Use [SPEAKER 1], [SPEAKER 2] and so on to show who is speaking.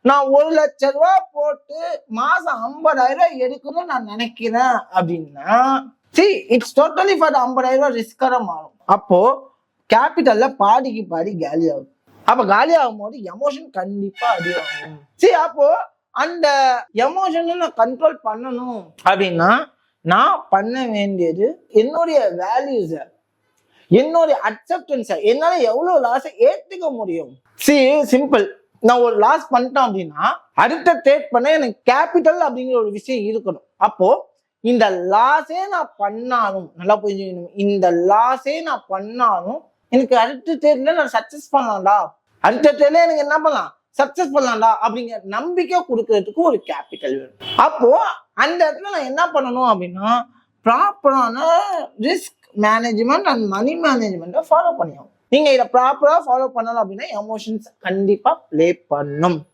[SPEAKER 1] நான் 1,00,000 போட்டு மாசம் 50,000 எடுக்கணும்னு நான் நினைக்கிறேன் அப்படின்னா இட்ஸ் டோட்டலி ஃபார் 50,000 ரிஸ்கரா மாறும். அப்போ கேபிட்டல்ல பாதிக்கு பாதி காலி ஆகும். அப்ப காலி ஆகும் போது எமோஷன் கண்டிப்பா அடிவாகும். அப்போ அந்த எமோஷனை நான் கண்ட்ரோல் பண்ணணும் அப்படின்னா நான் பண்ண வேண்டியது என்னுடைய வேல்யூஸ, என்னுடைய அக்செப்டன்ஸை, என்னால எவ்வளவு லாஸை ஏத்துக்க முடியும். சிம்பிள். நான் ஒரு லாஸ் பண்ணிட்டேன் அப்படின்னா அடுத்த ட்ரேட் பண்ண எனக்கு கேபிட்டல் அப்படிங்கிற ஒரு விஷயம் இருக்கணும். அப்போ இந்த லாஸே நான் பண்ணாலும், நல்லா புரிஞ்சுக்கணும், இந்த லாஸே நான் பண்ணாலும் எனக்கு அடுத்த ட்ரேட்ல நான் சக்சஸ் பண்ணலாம்டா, அடுத்த ட்ரேட்ல எனக்கு என்ன பண்ணலாம், சக்சஸ் பண்ணலாம்டா அப்படிங்கிற நம்பிக்கை கொடுக்கறதுக்கு ஒரு கேபிட்டல் வேணும். அப்போ அந்த இடத்துல நான் என்ன பண்ணணும் அப்படின்னா ப்ராப்பரான ரிஸ்க் மேனேஜ்மெண்ட் அண்ட் மணி மேனேஜ்மெண்ட்டை ஃபாலோ பண்ணியும். நீங்க இதை ப்ராப்பரா ஃபாலோ பண்ணலாம் அப்படின்னா எமோஷன்ஸ் கண்டிப்பா பிளே பண்ணும்.